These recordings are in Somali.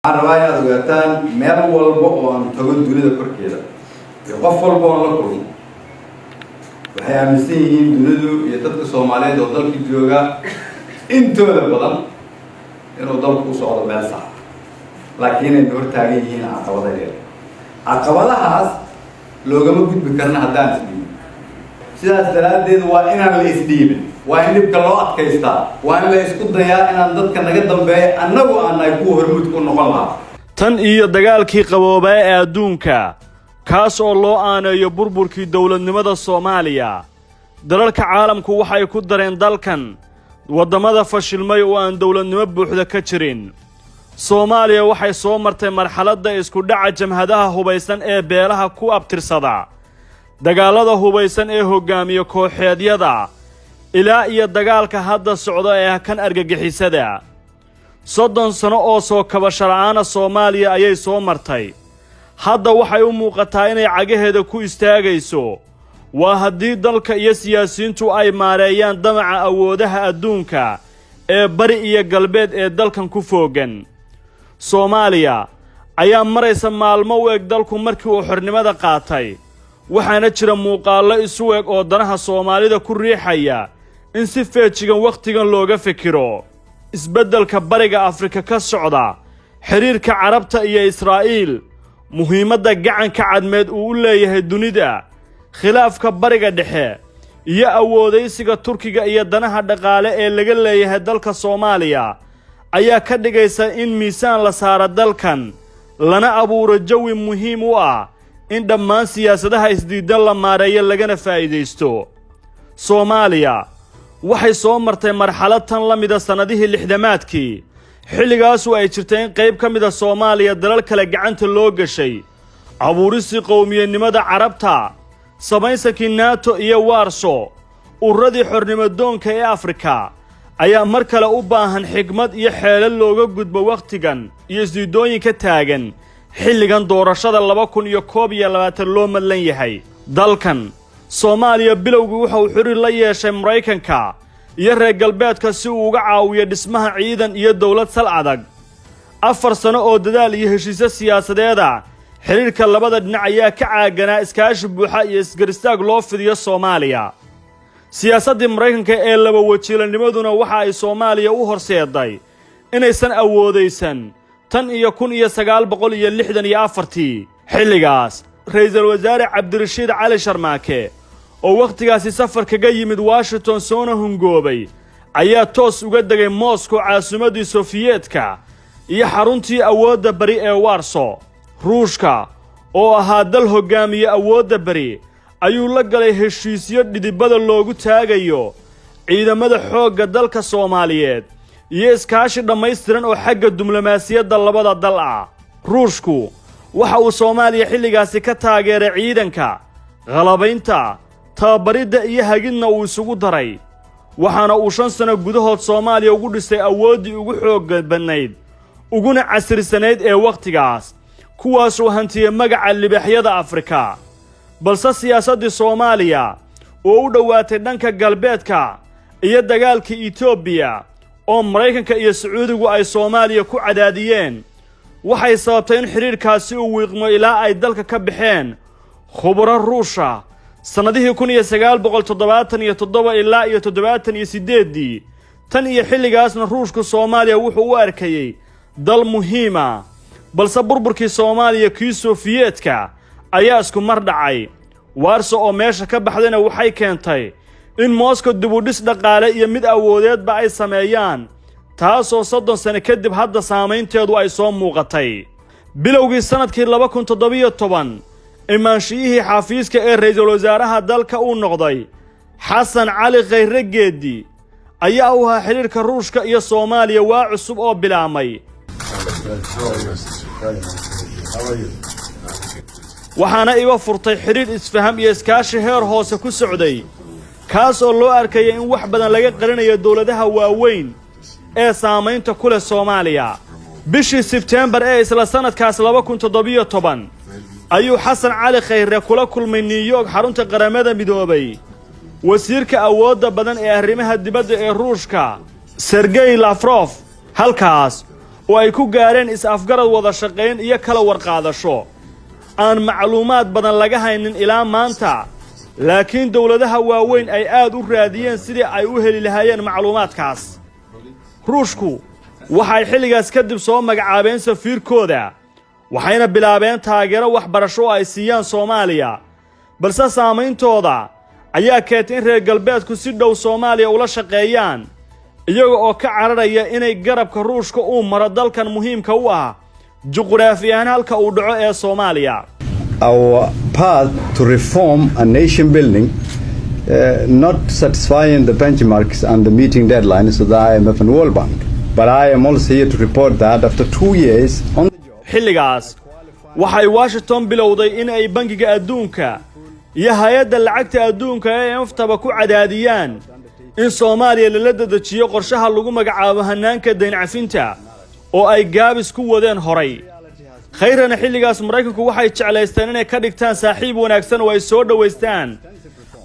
الرواية دوغتان ميل والبو أن تقول دولة كركيدا يقف والبو أن لكم waxay aaminsan yihiin dunidu iyo dadka Soomaaliyeed oo dalka jooga intooda badan inuu dalku u socdo meel sax laakiin ay door taagan yihiin caqabadahaas loogama gudbi karna haddaan isdhiibin sidaas daraadeed waa inaan la isdhiibin waa in dibka loo adkaystaa waa in la isku dayaa inaan dadka naga dambeeyo annagu aan ay ku hormud ku noqon lahaa tan iyo dagaalkii qaboobay ee adduunka kaas oo loo aaneeyo burburkii dawladnimada Soomaaliya dalalka caalamku waxay ku dareen dalkan wadamada fashilmay oo aan dawladnimo buuxda ka jirin Soomaaliya waxay soo martay marxaladda isku dhaca jamhadaha hubaysan ee beelaha ku abtirsada dagaalada hubaysan ee hogaamiyo kooxeedyada ilaa iyo dagaalka hadda socda ee kan argagixisada 30 sano oo soo kabasho la'aan Soomaaliya ayay soo martay hadda waxay u muuqataa inay cagaheeda ku istaagayso waa haddii dalka iyo siyaasiyiintu ay maareeyaan damaca awoodaha adduunka ee bari iyo galbeed ee dalkan ku foogan Soomaaliya ayaa maraysa maalmo u eg dalku markii uu xornimada qaatay waxaana jira muuqaallo isu eg oo danaha Soomaalida ku riixaya in si feejigan waqtigan looga fikiro isbeddelka bariga Afrika ka socda xiriirka Carabta iyo Israa'iil muhiimadda gacanka cadmeed uu u leeyahay dunida khilaafka bariga dhexe iyo awoodaysiga Turkiga iyo danaha dhaqaale ee laga leeyahay dalka Soomaaliya ayaa ka dhigaysa in miisaan la saaro dalkan lana abuuro jawi muhiim u ah in dhammaan siyaasadaha isdiidan la maareeyo lagana faa'iideysto Soomaaliya waxay soo martay marxalad tan la mid ah sanadihii 60maadkii xilligaas ay jirtay in qayb ka mid ah Soomaaliya dalal kale gacanta loo gashay abuurisi qowmiyanimada Carabta samaysankii NATO iyo Warsaw uradii xornimadoonka ee Afrika ayaa mar kale u baahan xigmad iyo xeelad looga gudbo waqtigan iyo isdiidooyinka taagan xilligan doorashada 2021 loo madlan yahay dalkan Soomaaliya bilowgii waxa uu xiriir la yeeshay Mareykanka iyo reer galbeedka si uu uga caawiyo dhismaha ciidan iyo dawlad sal adag 4 sano oo dadaal iyo heshiisyo siyaasadeed xiriirka labada dhinac ayaa ka caaganaa iskaashi buuxa iyo isgaristaag loo fidiyo Soomaaliya siyaasadda Mareykanka ee laba wajiilanimaduna waxa ay Soomaaliya u horseeday inaysan awoodeysan tan iyo 1964 xilligaas ra'iisul wasaare Cabdirashiid Cali Sharmaake oo waqtigaasi safar kaga yimid Washington soona hungoobay ayaa toos uga dagay Moscow caasimadii Sofiyeedka iyo xaruntii awoodda bari ee Warsaw Ruushka oo ahaa dal hogaamiye awoodda bari ayuu la galay heshiisyo dhidibada loogu taagayo ciidamada xoogga dalka Soomaaliyeed iyo iskaashi dhammaystiran oo xagga diblomaasiyadda labada dal ah Ruushku waxa uu Soomaaliya xilligaasi ka taageeray ciidanka qalabaynta tababaridda iyo hagidna uu isugu daray waxaana uu 5 sano gudahood Soomaaliya ugu dhisay awooddii ugu xoogga badnayd uguna casrisaneyd ee waqtigaas kuwaas oo hantiyay magaca libaaxyada Afrika balse siyaasadda Soomaaliya oo u dhawaatay dhanka galbeedka iyo dagaalka Ethiopia oo Mareykanka iyo Sacuudigu ay Soomaaliya ku cadaadiyeen waxay sababtay in xiriirkaasi uu wiiqmo ilaa ay dalka ka baxeen khubaro Ruusha sanadihii 1977 ilaa 78 tan iyo xilligaasna Ruushku Soomaaliya wuxuu u arkayay dal muhiim ah balse burburkii Soomaaliya kii Sofiyeedka ayaa isku mar dhacay Warsaw oo meesha ka baxdayna waxay keentay in Moscow dib u dhis dhaqaale iyo mid awoodeedba ay sameeyaan taasoo 30 sano kadib hadda saameynteedu ay soo muuqatay bilowgii sanadkii 2017 imaanshiyihii xafiiska ee ra'iisul wasaaraha dalka uu noqday Xasan Cali Khayre Geedi ayaa u ahaa xiriirka Ruushka iyo Soomaaliya waa cusub oo bilaamay waxaana iba furtay xiriir isfaham iyo iskaashi heer hoose ku socday kaas oo loo arkay in wax badan laga qarinayo dawladaha waaweyn ee saameynta ku leh Soomaaliya bishii September ee isla sanadkaas 2017 ayuu Xasan Cali Khayre kula kulmay New York xarunta qaramada midoobay wasiirka awoodda badan ee arrimaha dibadda ee Ruushka Sergey Lavrov halkaas oo ay ku gaareen is-afgarad wada shaqayn iyo kala warqaadasho aan macluumaad badan laga haynin ilaa maanta laakiin dowladaha waaweyn ay aad u raadiyeen sidii ay u heli lahaayeen macluumaadkaas ruushku waxay xilligaas kadib soo magacaabeen safiirkooda waxayna bilaabeen taageero waxbarasho oo ay siiyaan Soomaaliya balse saameyntooda ayaa keentay in reer galbeedku si dhow Soomaaliya ula shaqeeyaan iyaga oo ka cararaya inay garabka ruushka uu maro dalkan muhiimka u ah juqraafiyan halka uu dhaco ee Soomaaliya. Our path to reform and nation building not satisfying the benchmarks and the meeting deadlines of the IMF and World Bank. But I am also here to report that after 2 years on the job, xilligaas waxay Washington bilowday in ay bangiga adduunka iyo hay'adda lacagta adduunka ee IMF-taba ku cadaadiyaan in Soomaaliya la dedejiyo qorshaha lagu magacaabo hanaanka deyn cafinta oo ay gaabis ku wadeen horay khayrana xilligaas Mareykanku waxay jeclaysteen inay ka dhigtaan saaxiib wanaagsan oo ay soo dhaweystaan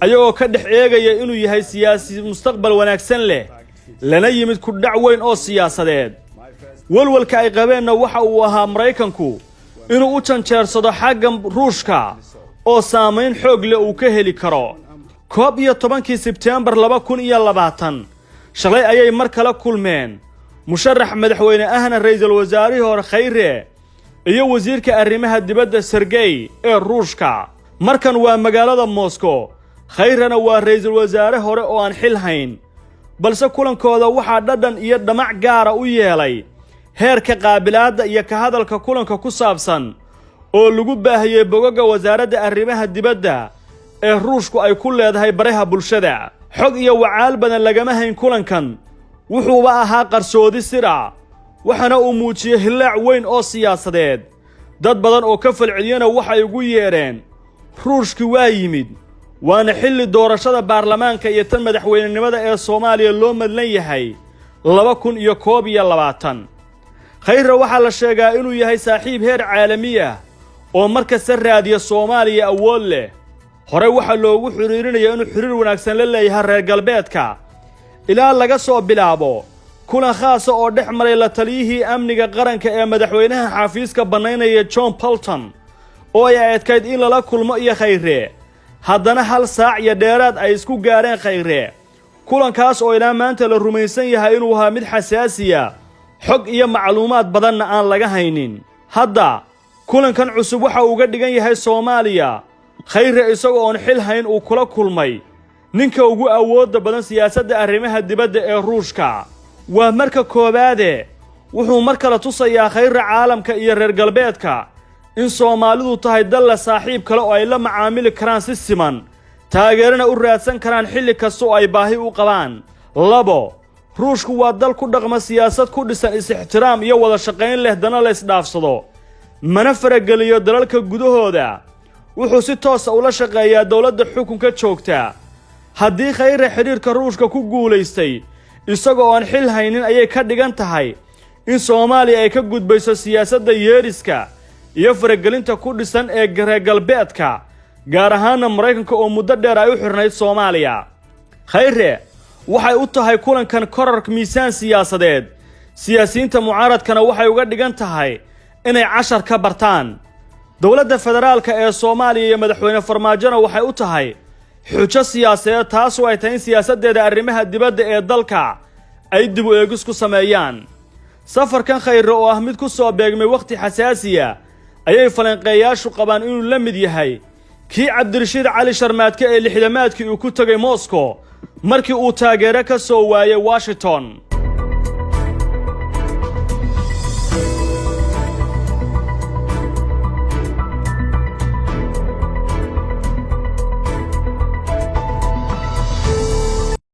ayagoo ka dhex eegaya inuu yahay siyaasi mustaqbal wanaagsan leh lana yimid ku dhac weyn oo siyaasadeed walwalka ay qabeenna waxa uu ahaa Mareykanku inuu u janjeersado xagga ruushka oo saameyn xoog leh uu ka heli karo 11 Sebtembar 2020 shalay ayay mar kale kulmeen musharax madaxweyne ahna ra'iisul wasaarihi hore Khayre iyo wasiirka arrimaha dibadda Sergey ee ruushka markan waa magaalada Moscow Khayrana waa ra'iisul wasaare hore oo aan xil hayn balse kulankooda waxaa dhadhan iyo dhamac gaara u yeelay heerka qaabilaadda iyo ka hadalka kulanka ku saabsan oo lagu baahiyay bogagga wasaaradda arrimaha dibadda ee ruushku ay ku leedahay baraha bulshada xog iyo wacaal badan lagama hayn kulankan wuxuuba ahaa qarsoodi sira waxana uu muujiyay hilaac weyn oo siyaasadeed dad badan oo ka falceliyana waxay ugu yeereen ruushki waa yimid waana xilli doorashada baarlamaanka iyo tan madaxweynenimada ee Soomaaliya loo madlan yahay 2021 Khayre waxaa la sheegaa inuu yahay saaxiib heer caalami ah oo markasta raadiya Soomaaliya awood leh hore waxa loogu xiriirinayaa inuu xiriir wanaagsan la leeyahay reer galbeedka ilaa laga soo bilaabo kulan khaas ah oo dhex maray la taliyihii amniga qaranka ee madaxweynaha xafiiska banaynaya John Bolton oo ay adkayd in lala kulmo iyo Khayre haddana hal saac iyo dheeraad ay isku gaareen Khayre kulankaas oo ilaa maanta la rumaysan yahay inuu ahaa mid xasaasi ah xog iyo macluumaad badanna aan laga haynin hadda kulankan cusub waxa uu uga dhigan yahay Soomaaliya Khayre isagoo aan xil hayn uu kula kulmay ninka ugu awoodda badan siyaasadda arrimaha dibadda ee ruushka waa marka koobaade wuxuu mar kale tusayaa Khayre caalamka iyo reer galbeedka in Soomaalidu tahay dal la saaxiib kale oo ay la macaamili karaan si siman taageerana u raadsan karaan xilli kasta oo ay baahi u qabaan labo ruushku waa dal ku dhaqma siyaasad ku dhisan is-ixtiraam iyo wada shaqayn leh dana la isdhaafsado mana farageliyo dalalka gudahooda wuxuu si toos ah ula shaqeeyaa dawladda xukunka joogta haddii Khayre xiriirka ruushka ku guuleystay isagoo aan xil haynin ayay ka dhigan tahay in Soomaaliya ay ka gudbayso siyaasadda yeeriska iyo faragelinta ku dhisan ee reer galbeedka gaar ahaan Mareykanka oo muddo dheer ay u xirnayd Soomaaliya Khayre waxay u tahay kulankan korar miisaan siyaasadeed siyaasiyiinta mucaaradkana waxay uga dhigan tahay inay cashar ka bartaan dawladda federaalka ee Soomaaliya iyo madaxweyne Farmaajona waxay u tahay xujo siyaasadeed taas oo ay tahay in siyaasadeeda arrimaha dibadda ee dalka ay dib u eegis ku sameeyaan safarkan Khayre oo ah mid ku soo beegmay waqti xasaasi ah ayay falanqeeyaashu qabaan inuu la mid yahay kii Cabdirashiid Cali Sharmaadka ee 60maadkii uu ku tagay Moscow markii uu taageero ka soo waayay Washington